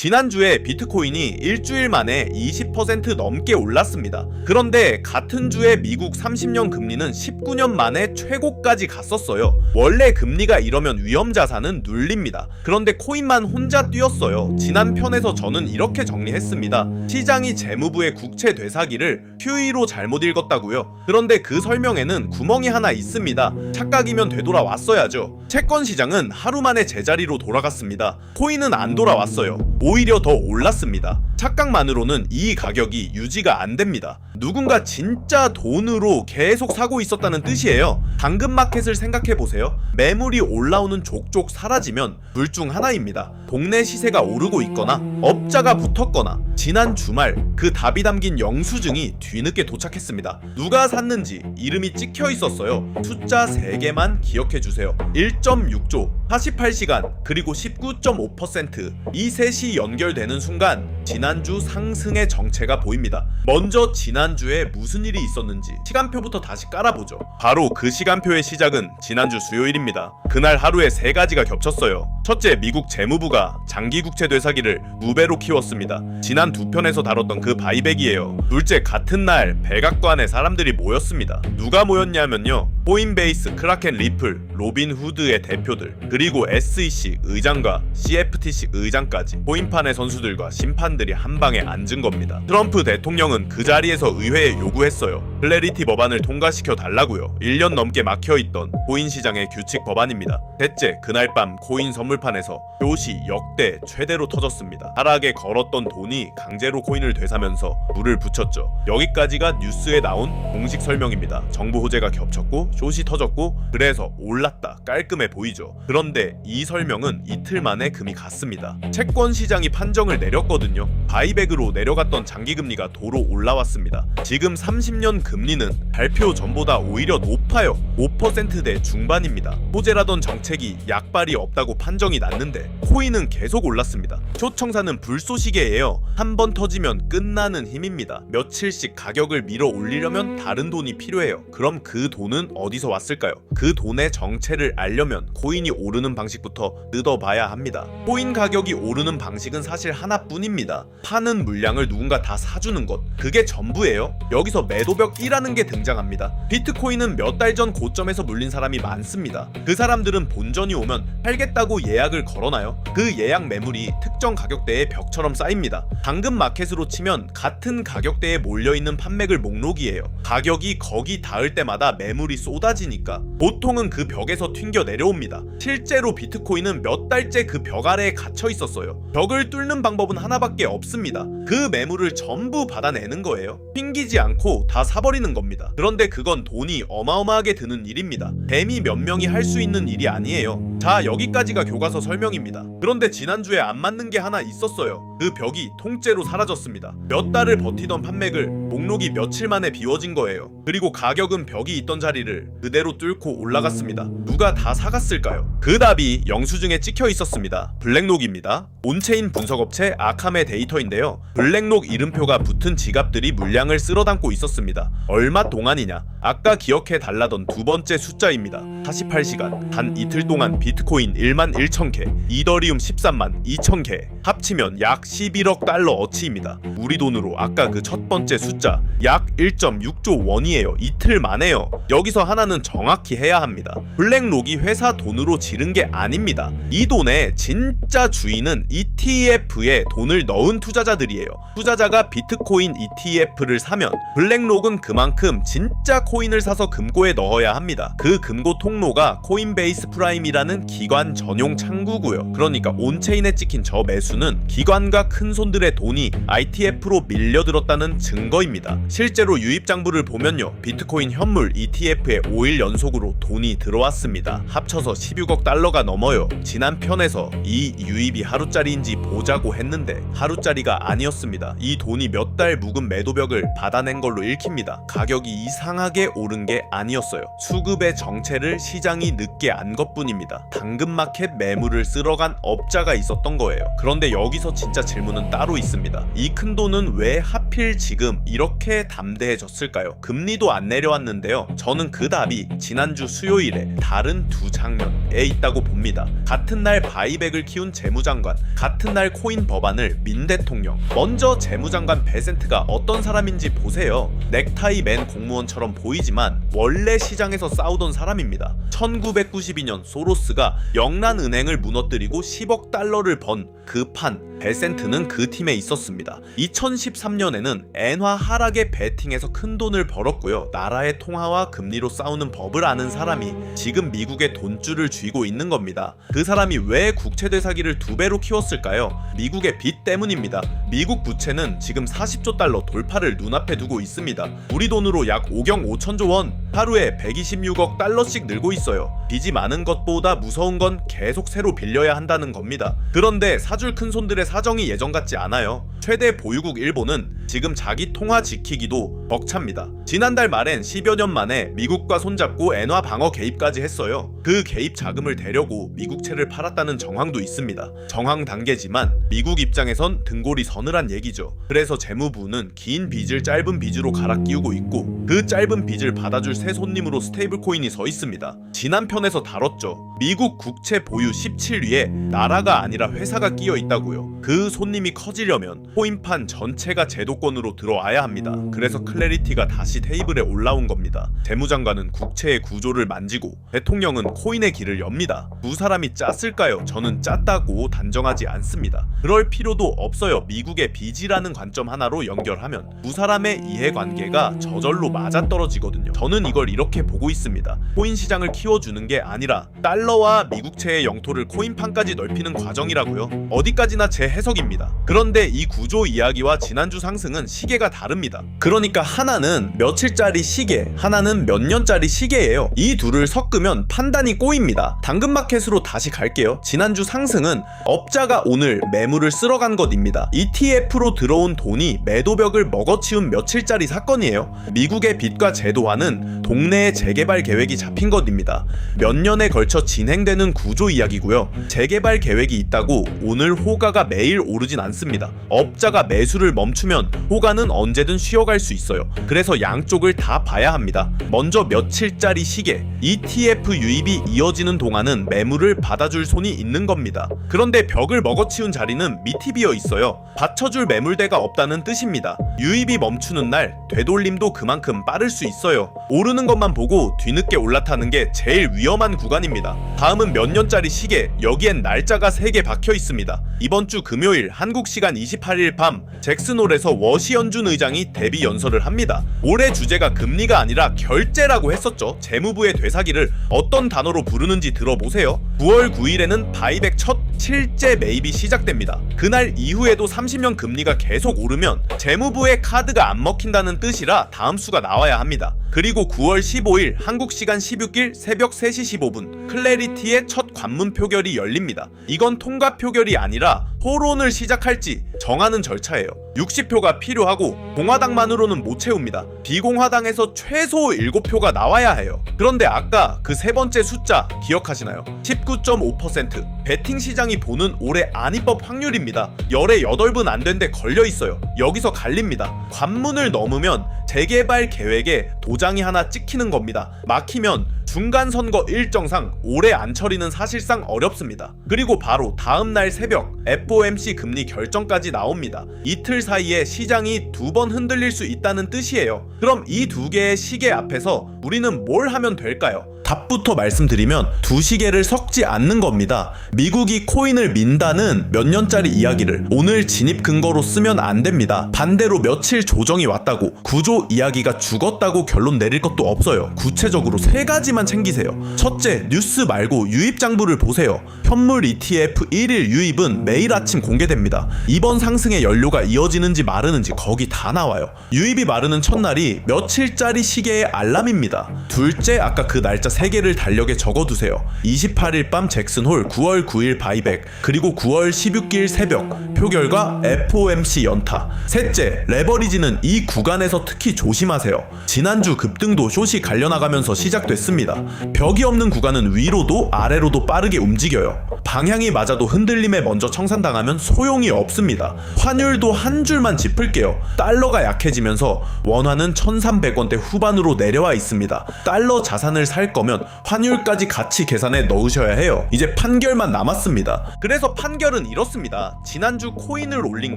지난주에 비트코인이 일주일 만에 20% 넘게 올랐습니다. 그런데 같은 주에 미국 30년 금리는 19년 만에 최고까지 갔었어요. 원래 금리가 이러면 위험자산은 눌립니다. 그런데 코인만 혼자 뛰었어요. 지난 편에서 저는 이렇게 정리했습니다. 시장이 재무부의 국채 되사기를 QE로 잘못 읽었다고요. 그런데 그 설명에는 구멍이 하나 있습니다. 착각이면 되돌아왔어야죠. 채권 시장은 하루 만에 제자리로 돌아갔습니다. 코인은 안 돌아왔어요. 오히려 더 올랐습니다. 착각만으로는 이 가격이 유지가 안 됩니다. 누군가 진짜 돈으로 계속 사고 있었다는 뜻이에요. 당근마켓을 생각해보세요. 매물이 올라오는 족족 사라지면 둘 중 하나입니다. 동네 시세가 오르고 있거나 업자가 붙었거나 지난 주말 그 답이 담긴 영수증이 뒤늦게 도착했습니다. 누가 샀는지 이름이 찍혀 있었어요. 숫자 3개만 기억해주세요. 1.6조, 48시간, 그리고 19.5%. 이 셋이 연결되는 순간 지난주 상승의 정체가 보입니다. 먼저 지난주에 무슨 일이 있었는지 시간표부터 다시 깔아보죠. 바로 그 시간표의 시작은 지난주 수요일입니다. 그날 하루에 3가지가 겹쳤어요. 첫째, 미국 재무부가 장기국채 되사기를 2배로 키웠습니다. 지난 2편에서 다뤘던 그 바이백이에요. 둘째, 같은 날 백악관에 사람들이 모였습니다. 누가 모였냐면요, 코인베이스, 크라켄, 리플, 로빈후드의 대표들, 그리고 SEC 의장과 CFTC 의장까지 코인판의 선수들과 심판들이 한 방에 앉은 겁니다. 트럼프 대통령은 그 자리에서 의회에 요구했어요. 클래리티 법안을 통과시켜 달라고요. 1년 넘게 막혀있던 코인 시장의 규칙 법안입니다. 셋째, 그날 밤 코인 선물판에서 숏이 역대 최대로 터졌습니다. 하락에 걸었던 돈이 강제로 코인을 되사면서 물을 붙였죠. 여기까지가 뉴스에 나온 공식 설명입니다. 정부 호재가 겹쳤고 숏이 터졌고 그래서 올랐다. 깔끔해 보이죠. 그런데 이 설명은 이틀 만에 금이 갔습니다. 채권 시장이 판정을 내렸거든요. 바이백으로 내려갔던 장기금리가 도로 올라왔습니다. 지금 30년 금리는 발표 전보다 오히려 높아요. 5%대 중반입니다. 호재라던 정책이 약발이 없다고 판정이 났는데 코인은 계속 올랐습니다. 숏 청사는 불쏘시개예요. 한 번 터지면 끝나는 힘입니다. 며칠씩 가격을 밀어 올리려면 다른 돈이 필요해요. 그럼 그 돈은 어디서 왔을까요? 그 돈의 정체를 알려면 코인이 오르는 방식부터 뜯어봐야 합니다. 코인 가격이 오르는 방식은 사실 하나뿐입니다. 파는 물량을 누군가 다 사주는 것, 그게 전부예요. 여기서 매도벽이라는 게 등장합니다. 비트코인은 몇 달 전 고점에서 물린 사람이 많습니다. 그 사람들은 본전이 오면 팔겠다고 예약을 걸어놔요. 그 예약 매물이 특정 가격대의 벽처럼 쌓입니다. 당근마켓으로 치면 같은 가격대에 몰려있는 판매글 목록이에요. 가격이 거기 닿을 때마다 매물이 쏟아지니까 보통은 그 벽에서 튕겨 내려옵니다. 실제로 비트코인은 몇 달째 그 벽 아래에 갇혀 있었어요. 벽을 뚫는 방법은 하나밖에 없습니다. 그 매물을 전부 받아내는 거예요. 튕기지 않고 다 사버리는 겁니다. 그런데 그건 돈이 어마어마하게 드는 일입니다. 뱀이 몇 명이 할 수 있는 일이 아니에요. 자, 여기까지가 교과서 설명입니다. 그런데 지난주에 안 맞는 게 하나 있었어요. 그 벽이 통째로 사라졌습니다. 몇 달을 버티던 판매글 목록이 며칠 만에 비워진 거예요. 그리고 가격은 벽이 있던 자리를 그대로 뚫고 올라갔습니다. 누가 다 사갔을까요? 그 답이 영수증에 찍혀 있었습니다. 블랙록입니다. 온체인 분석업체 아캄의 데이터인데요. 블랙록 이름표가 붙은 지갑들이 물량을 쓸어담고 있었습니다. 얼마 동안이냐? 아까 기억해 달라던 두 번째 숫자입니다. 48시간, 단 이틀 동안 비트코인 1만 1,000개, 이더리움 13만 2,000개, 합치면 약 11억 달러 어치입니다. 우리 돈으로 아까 그 첫 번째 숫자 약 1.6조 원이에요. 이틀 만에요. 여기서 하나는 정확히 해야 합니다. 블랙록이 회사 돈으로 지른 게 아닙니다. 이 돈의 진짜 주인은 ETF에 돈을 넣은 투자자들이에요. 투자자가 비트코인 ETF를 사면 블랙록은 그만큼 진짜 코인을 사서 금고에 넣어야 합니다. 그 금고 통로가 코인베이스 프라임이라는 기관 전용 창구고요. 그러니까 온체인에 찍힌 저 매수는 기관과 큰손들의 돈이 ITF로 밀려들었다는 증거입니다. 실제로 유입장부를 보면요, 비트코인 현물 ETF에 5일 연속으로 돈이 들어왔습니다. 합쳐서 16억 달러가 넘어요. 지난 편에서 이 유입이 하루짜리인지 보자고 했는데 하루짜리가 아니었습니다. 이 돈이 몇 달 묵은 매도벽을 받아낸 걸로 읽힙니다. 가격이 이상하게 오른 게 아니었어요. 수급의 정체를 시장이 늦게 안 것뿐입니다. 당근마켓 매물을 쓸어간 업자가 있었던 거예요. 그런데 여기서 진짜 질문은 따로 있습니다. 이 큰 돈은 왜 하필 지금 이렇게 이렇게 담대해졌을까요? 금리도 안 내려왔는데요. 저는 그 답이 지난주 수요일에 다른 두 장면에 있다고 봅니다. 같은 날 바이백을 키운 재무장관, 같은 날 코인 법안을 민 대통령. 먼저 재무장관 베센트가 어떤 사람인지 보세요. 넥타이 맨 공무원처럼 보이지만 원래 시장에서 싸우던 사람입니다. 1992년 소로스가 영란은행을 무너뜨리고 10억 달러를 번 그 판, 베센트는 그 팀에 있었습니다. 2013년에는 엔화 하락에 베팅해서 큰 돈을 벌었고요. 나라의 통화와 금리로 싸우는 법을 아는 사람이 지금 미국의 돈줄을 쥐고 있는 겁니다. 그 사람이 왜 국채 되사기를 2배로 키웠을까요? 미국의 빚 때문입니다. 미국 부채는 지금 40조 달러 돌파를 눈앞에 두고 있습니다. 우리 돈으로 약 5경 5천조 원, 하루에 126억 달러씩 늘고 있어요. 빚이 많은 것보다 무서운 건 계속 새로 빌려야 한다는 겁니다. 그런데 사줄 큰손들의 사정이 예전 같지 않아요. 최대 보유국 일본은 지금 자기 통화 지키기도 벅찹니다. 지난달 말엔 10여 년 만에 미국과 손잡고 엔화 방어 개입까지 했어요. 그 개입 자금을 대려고 미국채를 팔았다는 정황도 있습니다. 정황 단계지만 미국 입장에선 등골이 서늘한 얘기죠. 그래서 재무부는 긴 빚을 짧은 빚으로 갈아 끼우고 있고 그 짧은 빚을 받아줄 새 손님으로 스테이블 코인이 서 있습니다. 지난 편에서 다뤘죠. 미국 국채 보유 17위에 나라가 아니라 회사가 끼어 있다고요. 그 손님이 커지려면 코인판 전체가 제도권으로 들어와야 합니다. 그래서 클래리티가 다시 테이블에 올라온 겁니다. 재무장관은 국채의 구조를 만지고 대통령은 코인의 길을 엽니다. 두 사람이 짰을까요? 저는 짰다고 단정하지 않습니다. 그럴 필요도 없어요. 미국의 빚이라는 관점 하나로 연결하면 두 사람의 이해관계가 저절로 맞아떨어지거든요. 저는 이걸 이렇게 보고 있습니다. 코인 시장을 키워주는 게 아니라 달러와 미국채의 영토를 코인판까지 넓히는 과정이라고요. 어디까지나 제 해석입니다. 그런데 이 구조 이야기와 지난주 상승은 시계가 다릅니다. 그러니까 하나는 며칠짜리 시계, 하나는 몇 년짜리 시계예요. 이 둘을 섞으면 판단이 꼬입니다. 당근마켓으로 다시 갈게요. 지난주 상승은 업자가 오늘 매물을 쓸어간 것입니다. ETF로 들어온 돈이 매도벽을 먹어치운 며칠짜리 사건이에요. 미국의 빚과 제도화는 동네의 재개발 계획이 잡힌 것입니다. 몇 년에 걸쳐 진행되는 구조 이야기고요. 재개발 계획이 있다고 오늘 호가가 매일 오르진 않습니다. 업자가 매수를 멈추면 호가는 언제든 쉬어갈 수 있어요. 그래서 양쪽을 다 봐야 합니다. 먼저 며칠짜리 시계, ETF 유입이 이어지는 동안은 매물을 받아줄 손이 있는 겁니다. 그런데 벽을 먹어치운 자리는 밑이 비어 있어요. 받쳐줄 매물대가 없다는 뜻입니다. 유입이 멈추는 날 되돌림도 그만큼 빠를 수 있어요. 오르는 것만 보고 뒤늦게 올라타는 게 제일 위험한 구간입니다. 다음은 몇 년짜리 시계, 여기엔 날짜가 3개 박혀 있습니다. 이번 주 금요일 한국 시간 28일 밤 잭슨홀에서 워시연준 의장이 데뷔 연설을 합니다. 올해 주제가 금리가 아니라 결제라고 했었죠. 재무부의 되사기를 어떤 단어로 부르는지 들어보세요. 9월 9일에는 바이백 첫 실제 매입이 시작됩니다. 그날 이후에도 30년 금리가 계속 오르면 재무부의 카드가 안 먹힌다는 뜻이라 다음 수가 나와야 합니다. 그리고 9월 15일 한국 시간 16일 새벽 3시 15분 클래리티의 첫 관문 표결이 열립니다. 이건 통과 표결이 아니라 토론을 시작할지 정하는 절차예요. 60표가 필요하고 공화당만으로는 못 채웁니다. 비공화당에서 최소 7표가 나와야 해요. 그런데 아까 그 세 번째 숫자 기억하시나요? 19.5%. 베팅 시장이 보는 올해 안입법 확률입니다. 열에 8분 안 된데 걸려 있어요. 여기서 갈립니다. 관문을 넘으면 재개발 계획에 도장이 하나 찍히는 겁니다. 막히면 중간선거 일정상 올해 안 처리는 사실상 어렵습니다. 그리고 바로 다음날 새벽 FOMC 금리 결정까지 나옵니다. 이틀 사이에 시장이 2번 흔들릴 수 있다는 뜻이에요. 그럼 이 두 개의 시계 앞에서 우리는 뭘 하면 될까요? 답부터 말씀드리면 두 시계를 섞지 않는 겁니다. 미국이 코인을 민다는 몇 년짜리 이야기를 오늘 진입 근거로 쓰면 안 됩니다. 반대로 며칠 조정이 왔다고 구조 이야기가 죽었다고 결론 내릴 것도 없어요. 구체적으로 3가지만 챙기세요. 첫째, 뉴스 말고 유입 장부를 보세요. 현물 ETF 1일 유입은 매일 아침 공개됩니다. 이번 상승의 연료가 이어지는지 마르는지 거기 다 나와요. 유입이 마르는 첫날이 며칠짜리 시계의 알람입니다. 둘째, 아까 그 날짜 3개를 달력에 적어두세요. 28일 밤 잭슨홀, 9월 9일 바이백, 그리고 9월 16일 새벽. 표 결과 FOMC 연타. 셋째, 레버리지는 이 구간에서 특히 조심하세요. 지난주 급등도 숏이 갈려나가면서 시작됐습니다. 벽이 없는 구간은 위로도 아래로도 빠르게 움직여요. 방향이 맞아도 흔들림에 먼저 청산당하면 소용이 없습니다. 환율도 한 줄만 짚을게요. 달러가 약해지면서 원화는 1,300원대 후반으로 내려와 있습니다. 달러 자산을 살 거면 환율까지 같이 계산에 넣으셔야 해요. 이제 판결만 남았습니다. 그래서 판결은 이렇습니다. 지난주 코인을 올린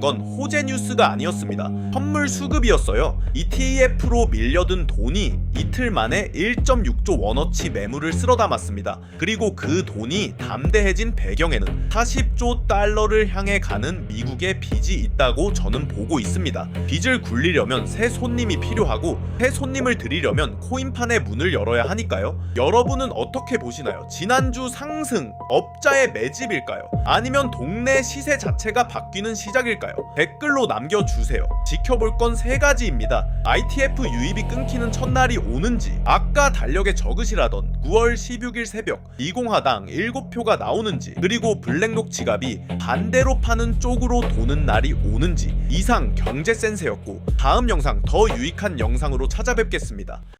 건 호재 뉴스가 아니었습니다. 선물 수급이었어요. ETF로 밀려든 돈이 이틀 만에 1.6조 원어치 매물을 쓸어 담았습니다. 그리고 그 돈이 담대해진 배경에는 40조 달러를 향해 가는 미국의 빚이 있다고 저는 보고 있습니다. 빚을 굴리려면 새 손님이 필요하고 새 손님을 들이려면 코인판의 문을 열어야 하니까요. 여러분은 어떻게 보시나요? 지난주 상승 업자의 매집일까요? 아니면 동네 시세 자체가 바뀌는 시작일까요? 댓글로 남겨주세요. 지켜볼 건 3가지입니다. ITF 유입이 끊기는 첫날이 오는지, 아까 달력에 적으시라던 9월 16일 새벽 이공화당 7표가 나오는지, 그리고 블랙록 지갑이 반대로 파는 쪽으로 도는 날이 오는지. 이상 경제센세였고 다음 영상 더 유익한 영상으로 찾아뵙겠습니다.